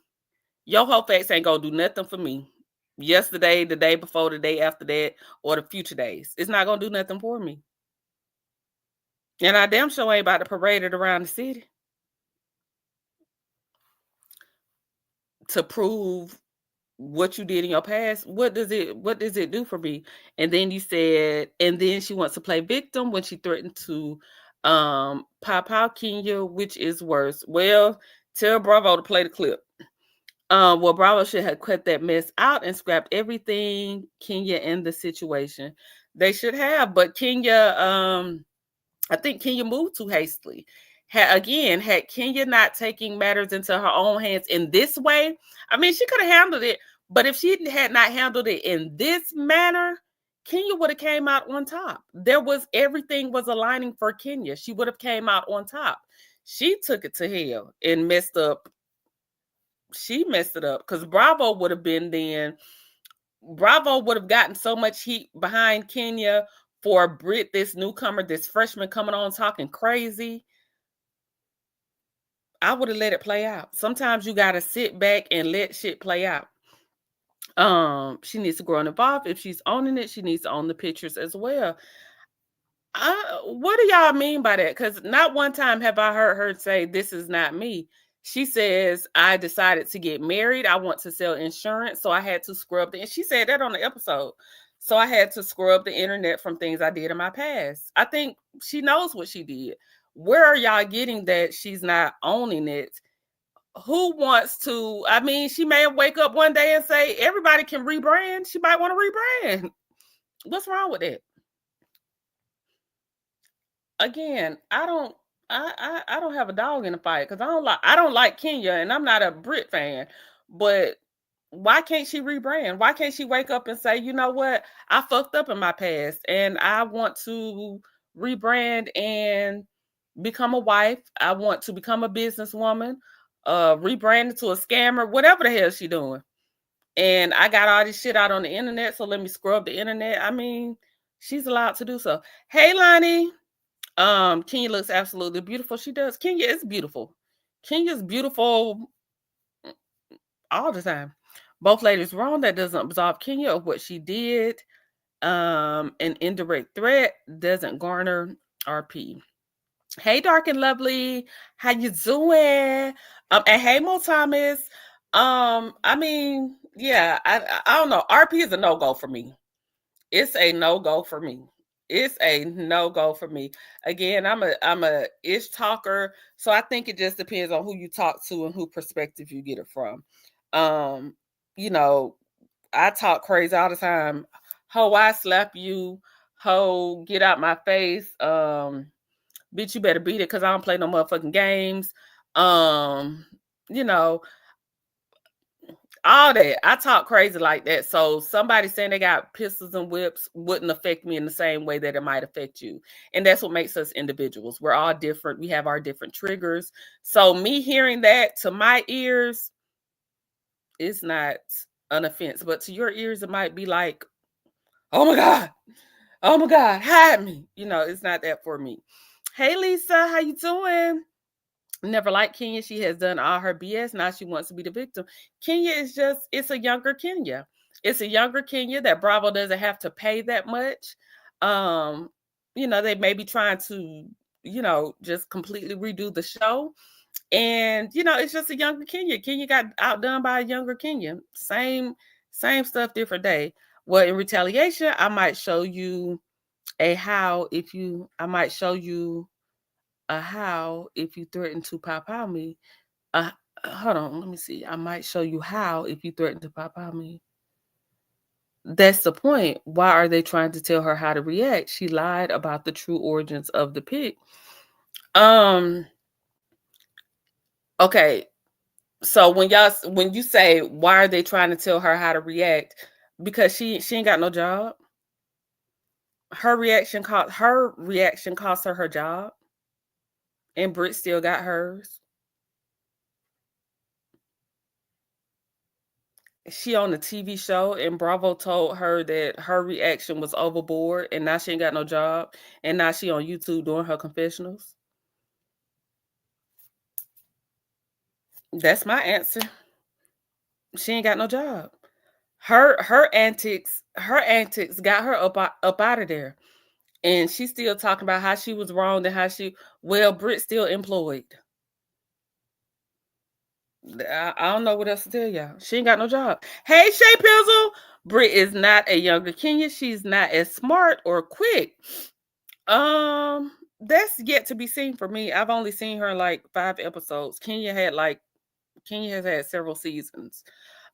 Your whole face ain't going to do nothing for me. Yesterday, the day before, the day after that, or the future days. It's not going to do nothing for me. And I damn sure ain't about to parade it around the city to prove what you did in your past. What does it do for me? And then you said, and then she wants to play victim when she threatened to pop out Kenya, which is worse. Well, tell Bravo to play the clip. Well, Bravo should have cut that mess out and scrapped everything Kenya in the situation. They should have, but Kenya, I think Kenya moved too hastily. Had Kenya not taking matters into her own hands in this way, I mean, she could have handled it, but if she had not handled it in this manner, Kenya would have came out on top. Everything was aligning for Kenya. She would have came out on top. She took it to hell and messed up. She messed it up because Bravo would have gotten so much heat behind Kenya for Brit, this newcomer, this freshman coming on talking crazy. I would have let it play out. Sometimes you got to sit back and let shit play out. She needs to grow and evolve. If she's owning it, she needs to own the pictures as well. What do y'all mean by that? Because not one time have I heard her say, this is not me. She says, I decided to get married. I want to sell insurance. So I had to scrub and she said that on the episode. So I had to scrub the internet from things I did in my past. I think she knows what she did. Where are y'all getting that she's not owning it? Who wants to? I mean, she may wake up one day and say, everybody can rebrand. She might want to rebrand. What's wrong with that? Again, I don't have a dog in the fight because I don't like Kenya and I'm not a Brit fan, but why can't she rebrand? Why can't she wake up and say, you know what? I fucked up in my past and I want to rebrand and become a wife. I want to become a businesswoman, rebrand into a scammer, whatever the hell she doing. And I got all this shit out on the internet, so let me scrub the internet. I mean, she's allowed to do so. Hey, Lonnie. Kenya looks absolutely beautiful. She does. Kenya is beautiful. Kenya's beautiful all the time. Both ladies wrong. That doesn't absolve Kenya of what she did. An indirect threat doesn't garner RP. Hey, dark and lovely, how you doing? And hey, Mo Thomas. I mean, yeah, I don't know. RP is a no go for me. It's a no go for me. It's a no go for me. Again, I'm a ish talker, so I think it just depends on who you talk to and who perspective you get it from. Um, you know, I talk crazy all the time. Ho, I slap you. Ho, get out my face. Bitch, you better beat it because I don't play no motherfucking games. You know, all that. I talk crazy like that. So somebody saying they got pistols and whips wouldn't affect me in the same way that it might affect you. And that's what makes us individuals. We're all different. We have our different triggers. So me hearing that to my ears, it's not an offense. But to your ears, it might be like, oh my God. Oh my God, hide me. You know, it's not that for me. Hey Lisa, how you doing? Never liked Kenya. She has done all her BS. Now she wants to be the victim. Kenya is just, it's a younger Kenya. It's a younger Kenya that Bravo doesn't have to pay that much. You know, they may be trying to, you know, just completely redo the show. And, you know, it's just a younger Kenya. Kenya got outdone by a younger Kenya. Same stuff, different day. Well, in retaliation, I might show you a how if you, I might show you a how if you threaten to pop out me. Hold on, let me see. I might show you how if you threaten to pop out me. That's the point. Why are they trying to tell her how to react? She lied about the true origins of the pic. Okay. So when you say why are they trying to tell her how to react? Because she ain't got no job. Her reaction cost her job. And Britt still got hers. She on a TV show and Bravo told her that her reaction was overboard and now she ain't got no job and now she on YouTube doing her confessionals. That's my answer. She ain't got no job. Her antics got her up out of there. And she's still talking about how she was wrong and how Britt's still employed. I don't know what else to tell y'all. She ain't got no job. Hey, Shay Pizzle. Britt is not a younger Kenya. She's not as smart or quick. That's yet to be seen for me. I've only seen her like 5 episodes. Kenya has had several seasons.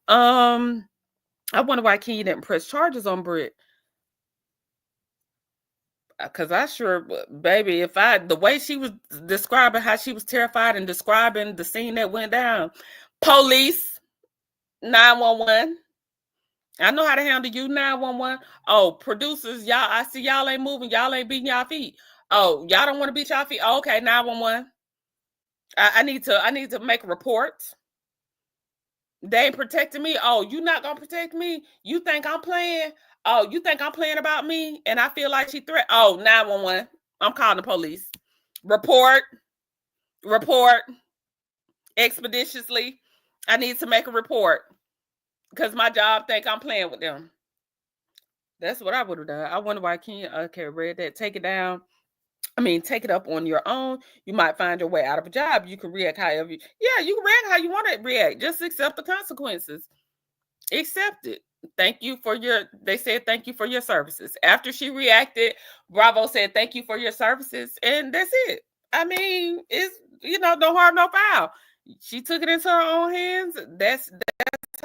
I wonder why Kenya didn't press charges on Britt. Because I sure, baby, the way she was describing how she was terrified and describing the scene that went down, police, 911. I know how to handle you, 911. Oh, producers, y'all, I see y'all ain't moving. Y'all ain't beating y'all feet. Oh, y'all don't want to beat y'all feet. Oh, okay, 911. I need to make a report. They ain't protecting me. Oh, you not gonna protect me? You think I'm playing? Oh, you think I'm playing about me? And I feel like she threat. Oh, 911. I'm calling the police. Report expeditiously. I need to make a report because my job think I'm playing with them. That's what I would have done. I wonder why Kenya read that. Take it down. I mean, take it up on your own. You might find your way out of a job. You can react however you can react how you want to react. Just accept the consequences. Accept it. They said thank you for your services. After she reacted, Bravo said thank you for your services. And that's it. I mean, it's, no harm, no foul. She took it into her own hands. That's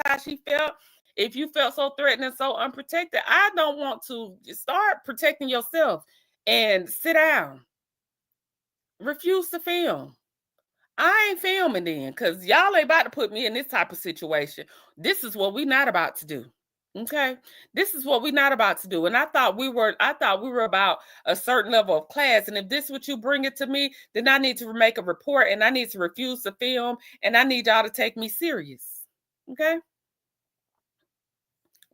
how she felt. If you felt so threatened and so unprotected, I don't want to start protecting yourself and sit down. Refuse to film. I ain't filming then, because y'all ain't about to put me in this type of situation. This is what we not about to do. Okay, this is what we're not about to do. And I thought we were about a certain level of class. And if this is what you bring it to me, then I need to make a report and I need to refuse to film and I need y'all to take me serious. Okay.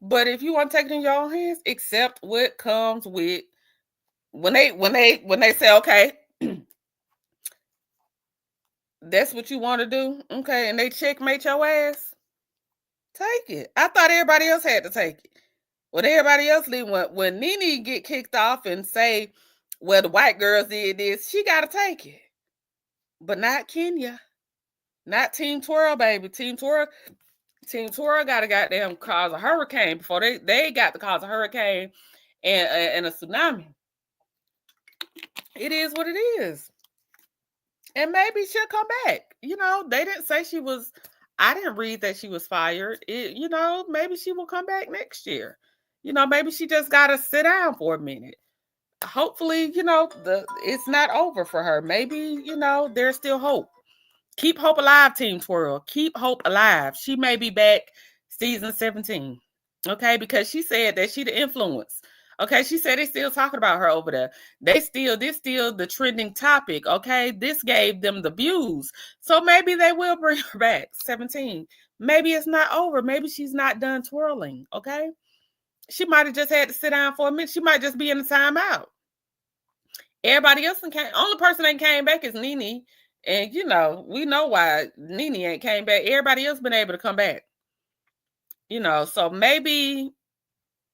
But if you want to take it in your own hands, accept what comes with when they say, okay, that's what you want to do. Okay, and they checkmate your ass. Take it. I thought everybody else had to take it. When everybody else leave, when Nene get kicked off and say, well, the white girls did this, she got to take it. But not Kenya. Not Team Twirl, baby. Team Twirl got to goddamn cause a hurricane before they got to cause a hurricane and a tsunami. It is what it is. And maybe she'll come back. You know, they didn't say she was, I didn't read that she was fired. You know, maybe she will come back next year. You know, maybe she just got to sit down for a minute. Hopefully, you know, it's not over for her. Maybe, you know, there's still hope. Keep hope alive, Team Twirl. Keep hope alive. She may be back season 17. Okay, because she said that she the influence. Okay, she said they still talking about her over there. This still the trending topic. Okay, this gave them the views. So maybe they will bring her back 17. Maybe it's not over. Maybe she's not done twirling. Okay. She might have just had to sit down for a minute. She might just be in the timeout. Everybody else came. Only person that came back is Nene. And, you know, we know why Nene ain't came back. Everybody else been able to come back. You know, so maybe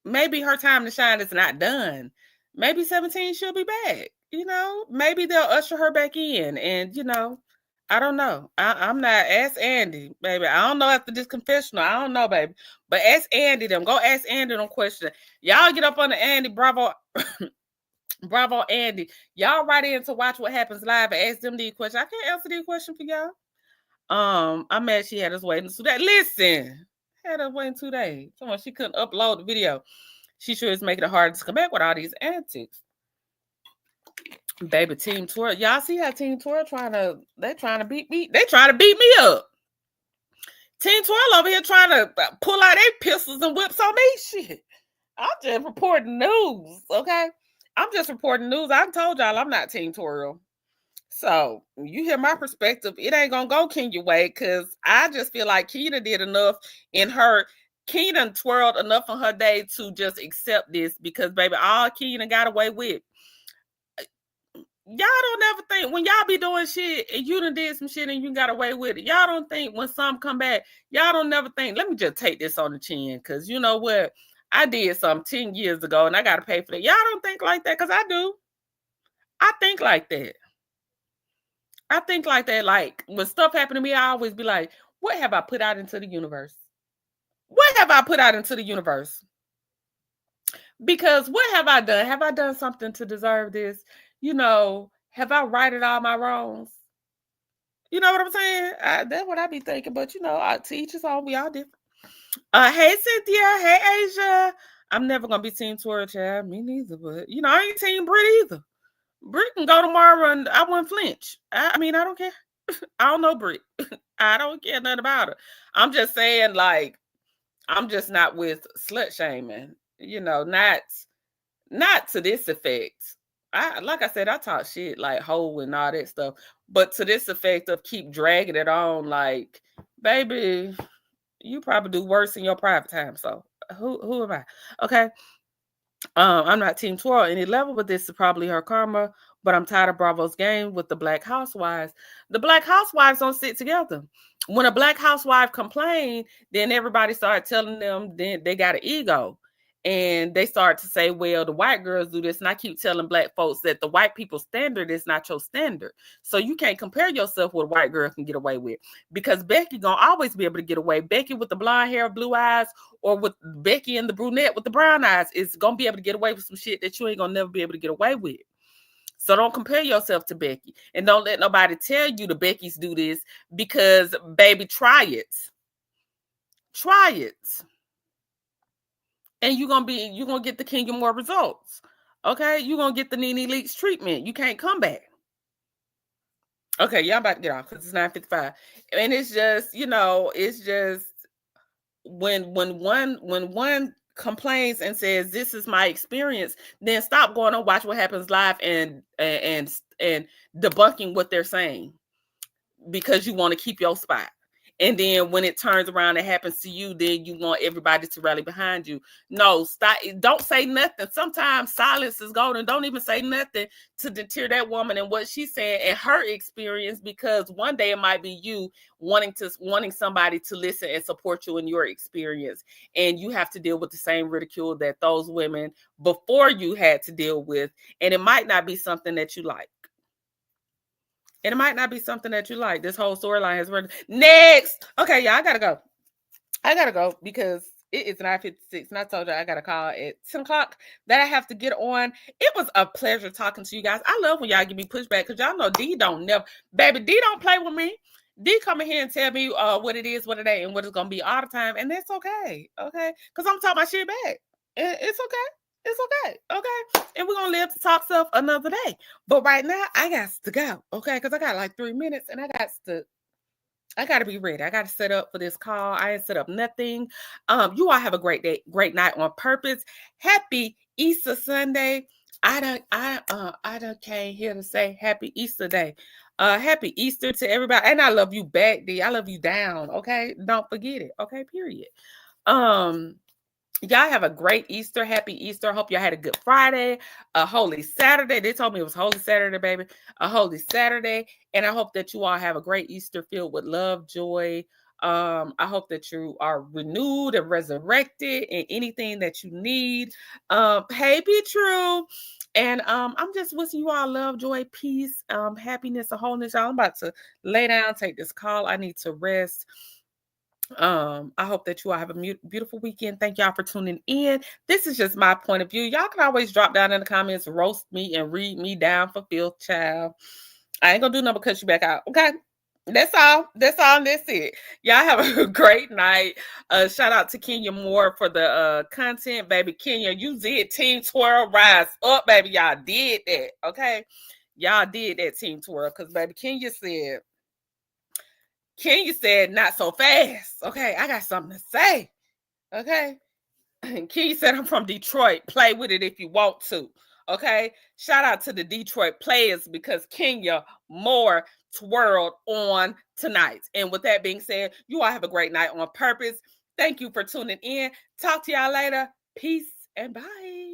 her time to shine is not done. Maybe 17 she'll be back. You know, maybe they'll usher her back in. And, you know, I don't know. I'm not. Ask Andy, baby. I don't know after this confessional. I don't know, baby. But ask Andy them. Go ask Andy them questions. Y'all get up on the Andy. Bravo. Bravo, Andy. Y'all write in to watch what happens live and ask them these questions. I can't answer these questions for y'all. I'm mad she had us waiting 2 days. Listen, had us waiting 2 days. Someone she couldn't upload the video. She sure is making it hard to come back with all these antics. Baby, Team Twirl. Y'all see how Team Twirl trying to beat me? They trying to beat me up. Team Twirl over here trying to pull out their pistols and whips on me. Shit. I'm just reporting news, okay? I'm just reporting news. I told y'all I'm not Team Twirl. So you hear my perspective. It ain't gonna go Kenya way because I just feel like Kenya did enough in her. Kenya twirled enough on her day to just accept this because, baby, all Kenya got away with. Y'all don't ever think when y'all be doing shit and you done did some shit and you got away with it. Y'all don't think when some come back, y'all don't never think, let me just take this on the chin. Cause you know what? I did something 10 years ago and I got to pay for that. Y'all don't think like that. Cause I do. I think like that. I think like that. Like when stuff happened to me, I always be like, what have I put out into the universe? What have I put out into the universe? Because what have I done? Have I done something to deserve this? You know, have I righted all my wrongs? You know what I'm saying? That's what I be thinking. But, you know, I teach us all. We all different. Hey, Cynthia. Hey, Asia. I'm never going to be Team Twirl, child. Me neither. But, you know, I ain't Team Brit either. Brit can go tomorrow and I wouldn't flinch. I mean, I don't care. I don't know Brit. I don't care nothing about her. I'm just saying, like, I'm just not with slut shaming. You know, not to this effect. Like I said, I talk shit like hoe and all that stuff, but to this effect of keep dragging it on, like, baby, you probably do worse in your private time. So who am I? Okay. I'm not Team Twirl any level, but this is probably her karma. But I'm tired of Bravo's game with the Black Housewives. The Black Housewives don't sit together. When a Black housewife complained, then everybody started telling them then they got an ego. And they start to say, well, the white girls do this. And I keep telling Black folks that the white people's standard is not your standard. So you can't compare yourself with what a white girl can get away with. Because Becky gonna always be able to get away. Becky with the blonde hair, blue eyes, or with Becky and the brunette with the brown eyes is gonna be able to get away with some shit that you ain't gonna never be able to get away with. So don't compare yourself to Becky. And don't let nobody tell you the Beckys do this because, baby, try it. Try it. And you're gonna get the Kenya Moore results. Okay, you're gonna get the Nene Leakes treatment. You can't come back. Okay, y'all about to get off because it's 9:55. And it's just, it's just when one complains and says this is my experience, then stop going on Watch What Happens Live and debunking what they're saying because you want to keep your spot. And then when it turns around and happens to you, then you want everybody to rally behind you. No, stop. Don't say nothing. Sometimes silence is golden. Don't even say nothing to deter that woman and what she's saying and her experience, because one day it might be you wanting somebody to listen and support you in your experience. And you have to deal with the same ridicule that those women before you had to deal with. And it might not be something that you like. And it might not be something that you like. This whole storyline has run. Next. Okay, yeah, I gotta go because it is 9:56. And I told you I got a call at 10 o'clock that I have to get on. It was a pleasure talking to you guys. I love when y'all give me pushback because y'all know D don't never, baby, D don't play with me. D come in here and tell me what it is, what it ain't, and what it's gonna be all the time. And that's okay. Okay. Because I'm talking my shit back. It's okay. It's okay. Okay. And we're going to live to talk stuff another day. But right now, I got to go. Okay. Because I got like 3 minutes and I got to be ready. I got to set up for this call. I ain't set up nothing. You all have a great day, great night on purpose. Happy Easter Sunday. I don't came here to say happy Easter day. Happy Easter to everybody. And I love you back, D. I love you down. Okay. Don't forget it. Okay. Period. Y'all have a great Easter. Happy Easter. Hope y'all had a good Friday, a holy Saturday. They told me it was Holy Saturday, baby. A holy Saturday. And I hope that you all have a great Easter filled with love, joy. I hope that you are renewed and resurrected in anything that you need. Hey, be true. And I'm just wishing you all love, joy, peace, happiness, and wholeness. Y'all, I'm about to lay down, take this call. I need to rest. I hope that you all have a beautiful weekend. Thank y'all for tuning in. This is just my point of view. Y'all can always drop down in the comments, roast me, and read me down for filth, child. I ain't gonna do nothing but cut you back out. Okay. That's all. That's all. And that's it. Y'all have a great night. Shout out to Kenya Moore for the content, baby. Kenya, you did Team Twirl rise up, baby. Y'all did that. Okay. Y'all did that Team Twirl because baby Kenya said, not so fast. Okay, I got something to say. Okay. Kenya said, I'm from Detroit. Play with it if you want to. Okay. Shout out to the Detroit players because Kenya Moore twirled on tonight. And with that being said, you all have a great night on purpose. Thank you for tuning in. Talk to y'all later. Peace and bye.